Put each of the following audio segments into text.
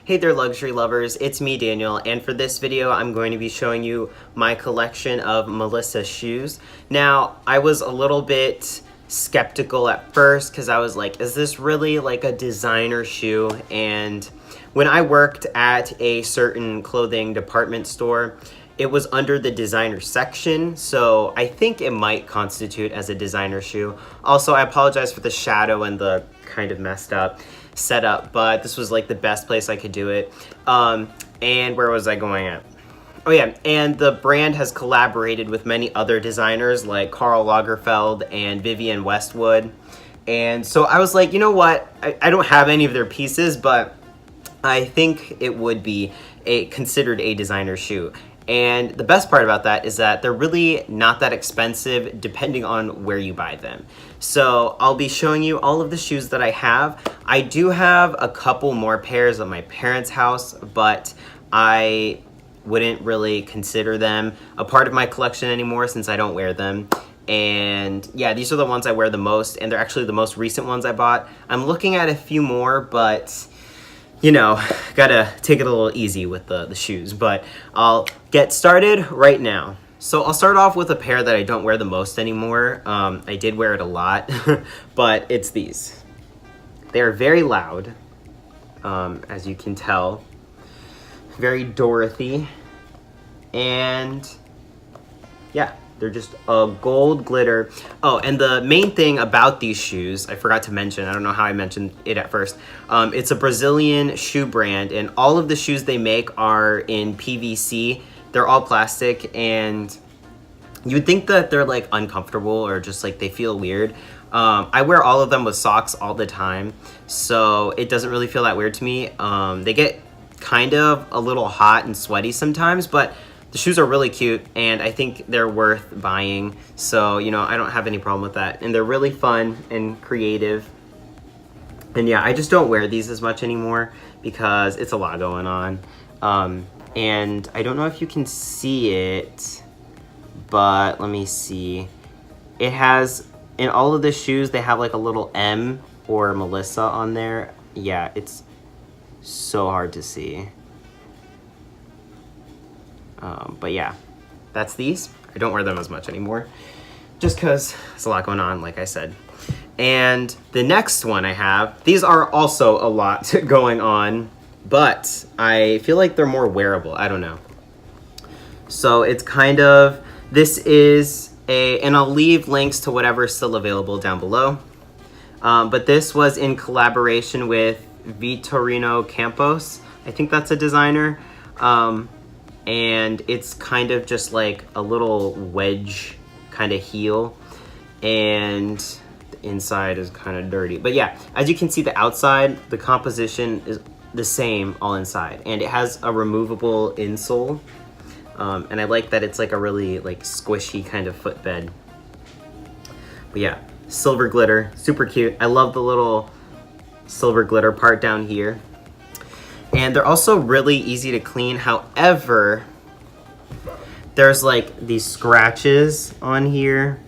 Hey there luxury lovers, it's me Daniel, and for this video I'm going to be showing you my collection of Melissa shoes. Now, I was a little bit skeptical at first because I was like, is this really like a designer shoe? And when I worked at a certain clothing department store, it was under the designer section, so I think it might constitute as a designer shoe. Also, I apologize for the shadow and the kind of messed up setup, but this was like the best place I could do it. And where was I going at? Oh yeah, and the brand has collaborated with many other designers like Karl Lagerfeld and Vivienne Westwood. And so I was like, you know what? I don't have any of their pieces, but I think it would be considered a designer shoe. And the best part about that is that they're really not that expensive depending on where you buy them. So I'll be showing you all of the shoes that I have. I do have a couple more pairs at my parents' house, but I wouldn't really consider them a part of my collection anymore since I don't wear them. And yeah, these are the ones I wear the most, and they're actually the most recent ones I bought. I'm looking at a few more, but you know, gotta take it a little easy with the shoes, but I'll get started right now. So I'll start off with a pair that I don't wear the most anymore. I did wear it a lot, but it's these. They are very loud, as you can tell. Very Dorothy, and yeah. They're just a gold glitter. Oh, and the main thing about these shoes, I forgot to mention, I don't know how I mentioned it at first. It's a Brazilian shoe brand, and all of the shoes they make are in PVC. They're all plastic, and you would think that they're like uncomfortable or just like they feel weird. I wear all of them with socks all the time, so it doesn't really feel that weird to me. They get kind of a little hot and sweaty sometimes, but the shoes are really cute, and I think they're worth buying. So, you know, I don't have any problem with that. And they're really fun and creative. And yeah, I just don't wear these as much anymore because it's a lot going on. And I don't know if you can see it, but let me see. It has, in all of the shoes, they have like a little M or Melissa on there. Yeah, it's so hard to see. But yeah, that's these. I don't wear them as much anymore just because there's a lot going on, like I said. And the next one I have, these are also a lot going on, but I feel like they're more wearable. I don't know. So it's kind of, this is and I'll leave links to whatever's still available down below. But this was in collaboration with Vitorino Campos. I think that's a designer. And it's kind of just like a little wedge kind of heel, and the inside is kind of dirty. But yeah, as you can see, the outside, the composition is the same all inside, and it has a removable insole. And I like that it's like a really like squishy kind of footbed. But yeah, silver glitter, super cute. I love the little silver glitter part down here. And they're also really easy to clean. However, there's like these scratches on here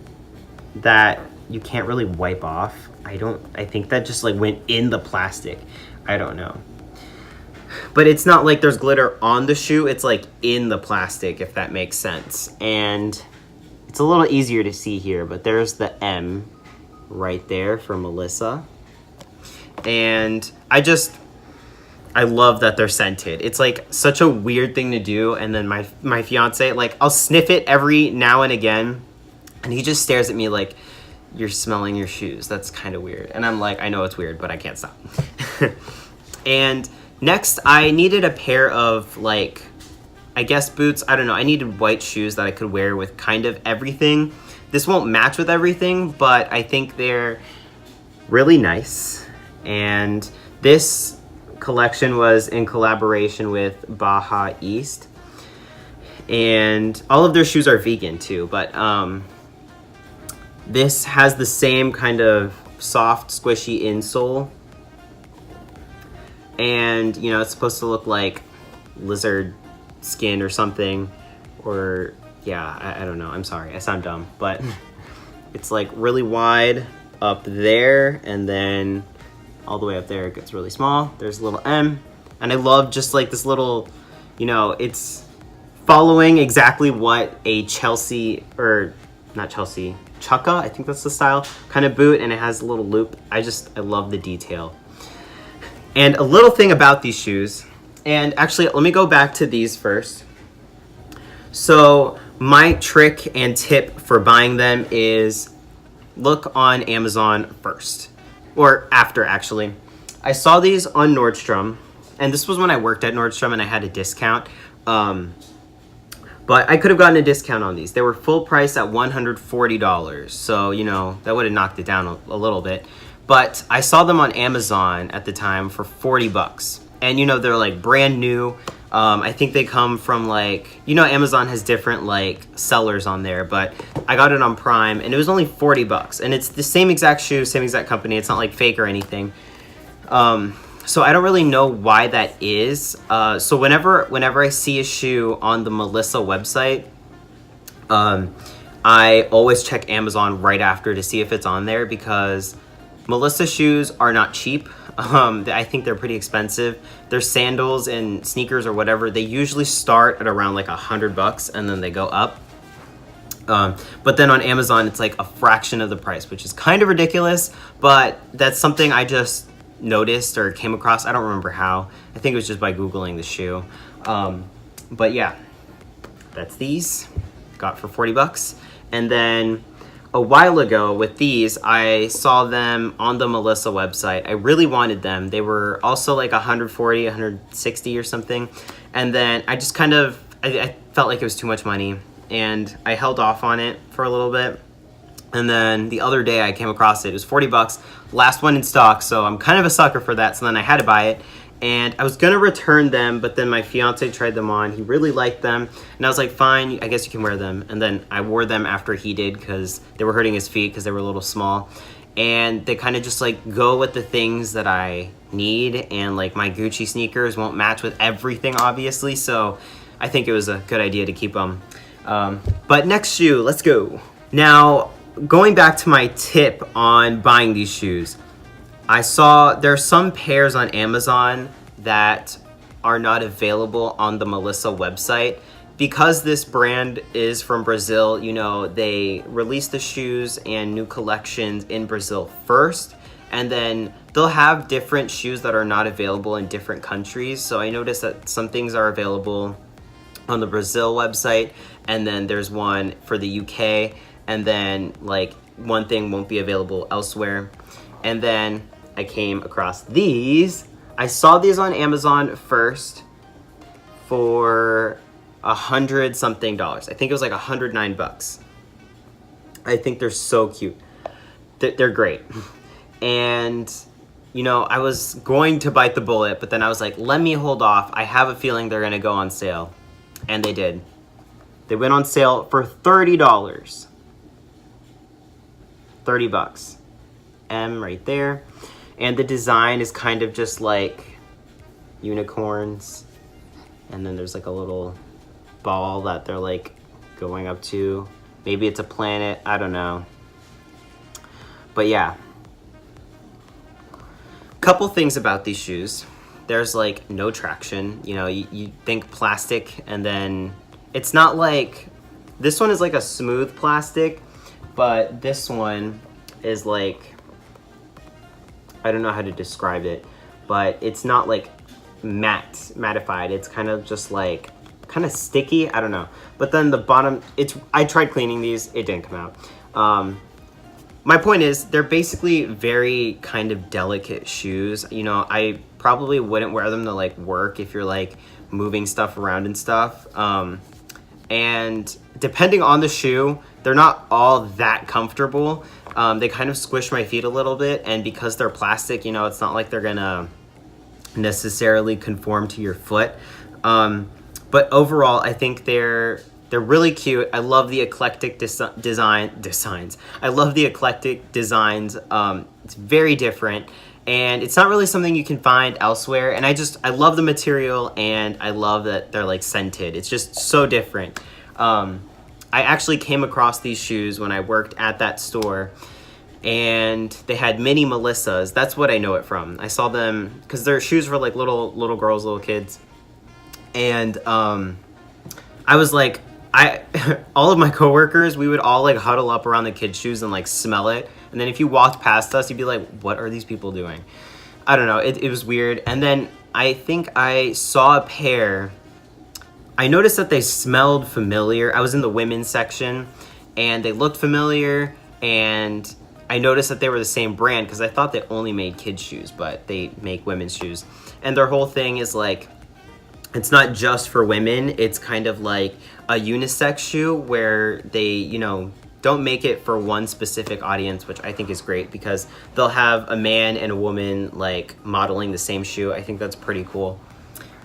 that you can't really wipe off. I think that just like went in the plastic. I don't know. But it's not like there's glitter on the shoe. It's like in the plastic, if that makes sense. And it's a little easier to see here, but there's the M right there for Melissa. And I love that they're scented. It's like such a weird thing to do. And then my fiance, like, I'll sniff it every now and again, and he just stares at me like, you're smelling your shoes. That's kind of weird. And I'm like, I know it's weird, but I can't stop. And next, I needed a pair of like, I guess boots. I don't know. I needed white shoes that I could wear with kind of everything. This won't match with everything, but I think they're really nice. And this collection was in collaboration with Baja East, and all of their shoes are vegan too, but this has the same kind of soft squishy insole, and you know, it's supposed to look like lizard skin or something, or yeah, I don't know, I'm sorry, I sound dumb, but it's like really wide up there, and then all the way up there it gets really small. There's a little M, And I love just like this little, you know, it's following exactly what a Chelsea, or not Chelsea, Chukka, I think that's the style, kind of boot, and it has a little loop. I love the detail. And a little thing about these shoes, and actually let me go back to these first. So my trick and tip for buying them is look on Amazon first, or after actually. I saw these on Nordstrom, and this was when I worked at Nordstrom and I had a discount. But I could have gotten a discount on these. They were full price at $140. So, you know, that would have knocked it down a little bit. But I saw them on Amazon at the time for 40 bucks. And, you know, they're like brand new. I think they come from like, you know, Amazon has different like sellers on there, but I got it on Prime and it was only 40 bucks. And it's the same exact shoe, same exact company. It's not like fake or anything. So I don't really know why that is. So whenever I see a shoe on the Melissa website, I always check Amazon right after to see if it's on there, because Melissa shoes are not cheap. I think they're pretty expensive. Their sandals and sneakers or whatever, they usually start at around like $100 and then they go up. But then on Amazon, it's like a fraction of the price, which is kind of ridiculous, but that's something I just noticed or came across. I don't remember how. I think it was just by Googling the shoe. But yeah, that's these. Got for 40 bucks. And then a while ago with these, I saw them on the Melissa website. I really wanted them. They were also like 140, 160 or something. And then I just kind of, I felt like it was too much money, and I held off on it for a little bit. And then the other day I came across it. It was 40 bucks, last one in stock, so I'm kind of a sucker for that. So then I had to buy it, and I was gonna return them, but then my fiance tried them on. He really liked them, and I was like, fine, I guess you can wear them. And then I wore them after he did, because they were hurting his feet because they were a little small. And they kind of just like go with the things that I need, and like my Gucci sneakers won't match with everything, obviously, so I think it was a good idea to keep them. But next shoe, let's go. Now, going back to my tip on buying these shoes, I saw there are some pairs on Amazon that are not available on the Melissa website. Because this brand is from Brazil, you know, they release the shoes and new collections in Brazil first, and then they'll have different shoes that are not available in different countries. So I noticed that some things are available on the Brazil website, and then there's one for the UK, and then like one thing won't be available elsewhere. And then I came across these. I saw these on Amazon first for $100 something. I think it was like $109. I think they're so cute. They're great. And you know, I was going to bite the bullet, but then I was like, let me hold off. I have a feeling they're gonna go on sale. And they did. They went on sale for $30. 30 bucks. M right there. And the design is kind of just like unicorns. And then there's like a little ball that they're like going up to. Maybe it's a planet, I don't know. But yeah. Couple things about these shoes. There's like no traction. You know, you think plastic, and then it's not like, this one is like a smooth plastic, but this one is like, I don't know how to describe it, but it's not like mattified. It's kind of just like, kind of sticky, I don't know. But then the bottom, I tried cleaning these, it didn't come out. My point is, they're basically very kind of delicate shoes. You know, I probably wouldn't wear them to like work if you're like moving stuff around and stuff. And depending on the shoe, they're not all that comfortable. They kind of squish my feet a little bit, and because they're plastic, you know, it's not like they're gonna necessarily conform to your foot. But overall, I think they're really cute. I love the eclectic designs. I love the eclectic designs. It's very different, and it's not really something you can find elsewhere. And I love the material, and I love that they're like scented. It's just so different. I actually came across these shoes when I worked at that store, and they had mini Melissas. That's what I know it from. I saw them because their shoes were like little girls, little kids, and I was like, all of my coworkers, we would all like huddle up around the kids' shoes and like smell it, and then if you walked past us, you'd be like, what are these people doing? I don't know, it was weird. And then I think I saw a pair, I noticed that they smelled familiar. I was in the women's section and they looked familiar, and I noticed that they were the same brand because I thought they only made kids shoes, but they make women's shoes. And their whole thing is like, it's not just for women, it's kind of like a unisex shoe where they, you know, don't make it for one specific audience, which I think is great because they'll have a man and a woman like modeling the same shoe. I think that's pretty cool.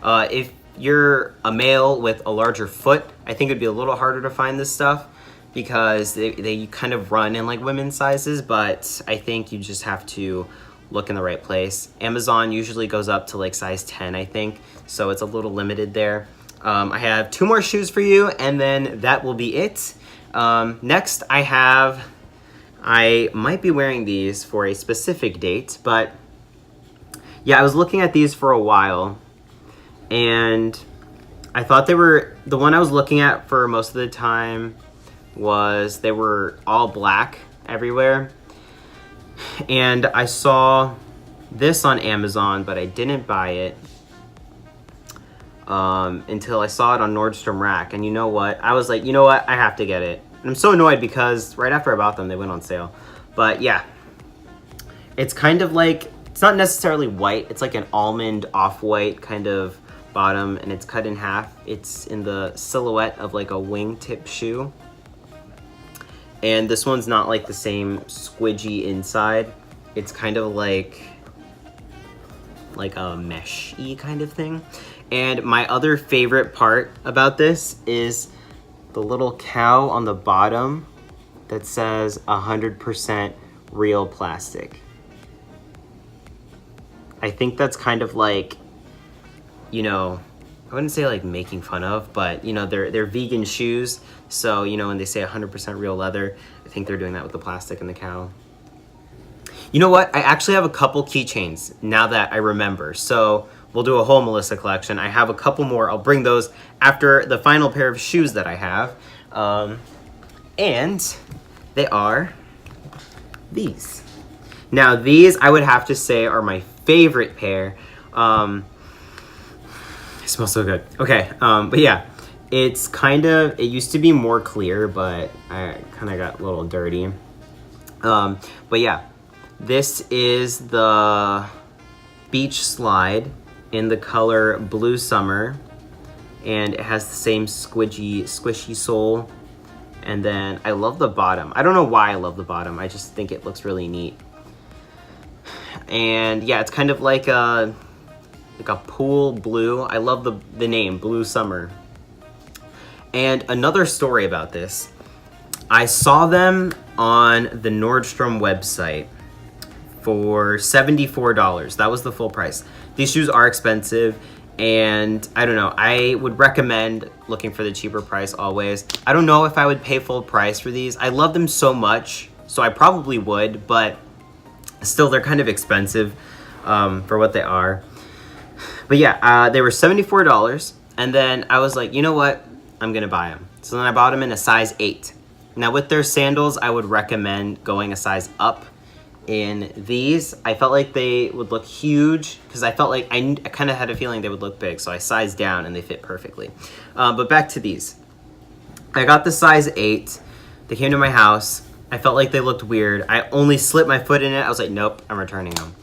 If you're a male with a larger foot, I think it'd be a little harder to find this stuff because they kind of run in like women's sizes, but I think you just have to look in the right place. Amazon usually goes up to like size 10, I think, so it's a little limited there. I have 2 more shoes for you, and then that will be it. Next, I might be wearing these for a specific date, but yeah, I was looking at these for a while, and I thought they were, the one I was looking at for most of the time was they were all black everywhere. And I saw this on Amazon, but I didn't buy it until I saw it on Nordstrom Rack. And you know what? I was like, you know what? I have to get it. And I'm so annoyed because right after I bought them, they went on sale. But yeah, it's kind of like, it's not necessarily white. It's like an almond off-white kind of bottom, and it's cut in half. It's in the silhouette of like a wingtip shoe. And this one's not like the same squidgy inside. It's kind of like a mesh-y kind of thing. And my other favorite part about this is the little cow on the bottom that says 100% real plastic. I think that's kind of like, you know, I wouldn't say like making fun of, but you know, they're vegan shoes. So, you know, when they say 100% real leather, I think they're doing that with the plastic and the cow. You know what? I actually have a couple keychains now that I remember. So we'll do a whole Melissa collection. I have a couple more. I'll bring those after the final pair of shoes that I have. And they are these. Now these I would have to say are my favorite pair. It smells so good. Okay, but yeah, it's kind of, it used to be more clear, but I kind of got a little dirty. But yeah, this is the beach slide in the color Blue Summer, and it has the same squishy sole. And then I love the bottom. I don't know why I love the bottom. I just think it looks really neat. And yeah, it's kind of like a pool blue. I love the name, Blue Summer. And another story about this, I saw them on the Nordstrom website for $74. That was the full price. These shoes are expensive, and I don't know, I would recommend looking for the cheaper price always. I don't know if I would pay full price for these. I love them so much, so I probably would, but still they're kind of expensive for what they are. But yeah, they were $74, and then I was like, you know what? I'm gonna buy them. So then I bought them in a size 8. Now with their sandals, I would recommend going a size up in these. I felt like they would look huge because I felt like I kind of had a feeling they would look big, so I sized down and they fit perfectly. But back to these. I got the size 8. They came to my house. I felt like they looked weird. I only slipped my foot in it. I was like, nope, I'm returning them.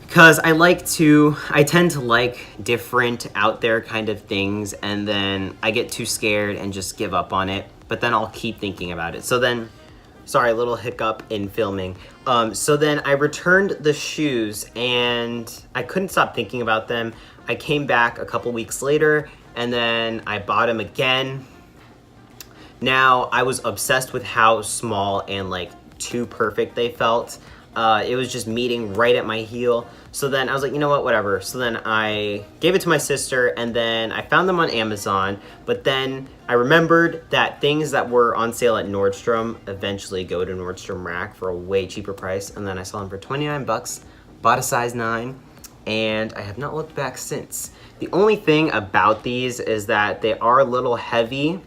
Because I tend to like different out there kind of things, and then I get too scared and just give up on it, but then I'll keep thinking about it. So then, sorry, a little hiccup in filming. So then I returned the shoes and I couldn't stop thinking about them. I came back a couple weeks later and then I bought them again. Now I was obsessed with how small and like too perfect they felt. It was just meeting right at my heel. So then I was like, you know what, whatever. So then I gave it to my sister, and then I found them on Amazon. But then I remembered that things that were on sale at Nordstrom eventually go to Nordstrom Rack for a way cheaper price. And then I saw them for 29 bucks, bought a size 9, and I have not looked back since. The only thing about these is that they are a little heavy,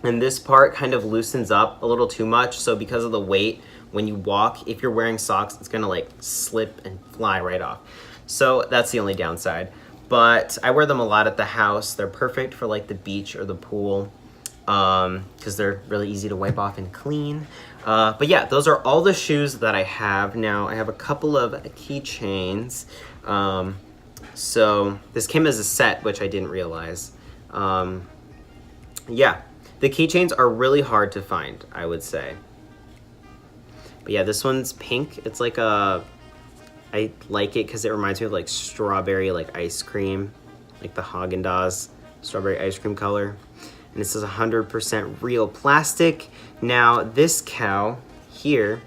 and this part kind of loosens up a little too much. So because of the weight, when you walk, if you're wearing socks, it's gonna like slip and fly right off. So that's the only downside. But I wear them a lot at the house. They're perfect for like the beach or the pool, because they're really easy to wipe off and clean. But yeah, those are all the shoes that I have. Now I have a couple of keychains. So this came as a set, which I didn't realize. Yeah, the keychains are really hard to find, I would say. But yeah, this one's pink. It's like I like it because it reminds me of like strawberry like ice cream, like the Haagen-Dazs strawberry ice cream color. And it says 100% real plastic. Now this cow here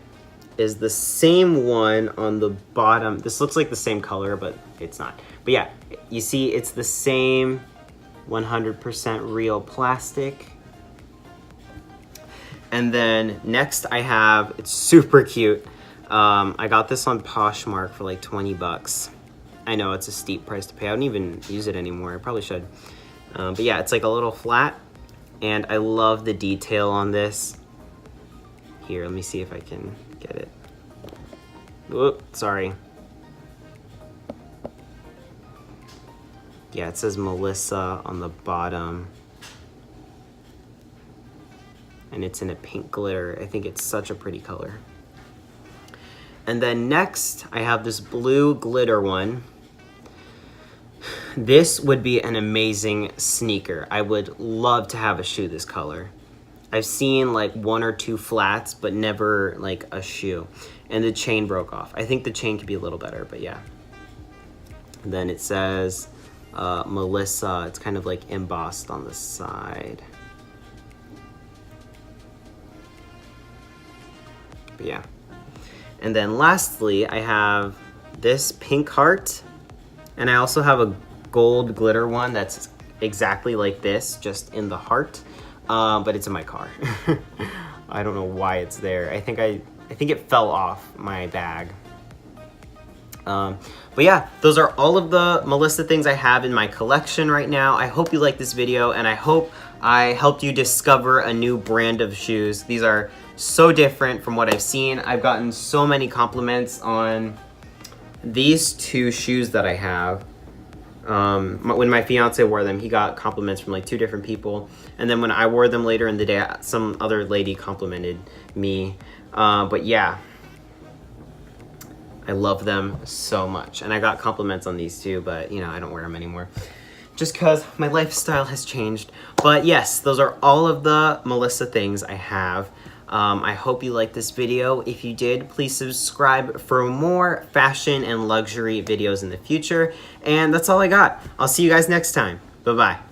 is the same one on the bottom. This looks like the same color, but it's not. But yeah, you see it's the same 100% real plastic. And then next I have, it's super cute. I got this on Poshmark for like 20 bucks. I know it's a steep price to pay. I don't even use it anymore. I probably should. But yeah, it's like a little flat, and I love the detail on this. Here, let me see if I can get it. Whoop, sorry. Yeah, it says Melissa on the bottom. And it's in a pink glitter. I think it's such a pretty color. And then next, I have this blue glitter one. This would be an amazing sneaker. I would love to have a shoe this color. I've seen like 1 or 2 flats, but never like a shoe. And the chain broke off. I think the chain could be a little better, but yeah. And then it says Melissa. It's kind of like embossed on the side. But yeah. And then lastly, I have this pink heart, and I also have a gold glitter one that's exactly like this, just in the heart, but it's in my car. I don't know why it's there. I think it fell off my bag. But yeah, those are all of the Melissa things I have in my collection right now. I hope you liked this video, and I hope I helped you discover a new brand of shoes. These are so different from what I've seen. I've gotten so many compliments on these 2 shoes that I have. When my fiance wore them, he got compliments from like 2 different people. And then when I wore them later in the day, some other lady complimented me. But yeah, I love them so much. And I got compliments on these too, but you know, I don't wear them anymore, just because my lifestyle has changed. But yes, those are all of the Melissa things I have. I hope you liked this video. If you did, please subscribe for more fashion and luxury videos in the future. And that's all I got. I'll see you guys next time. Bye-bye.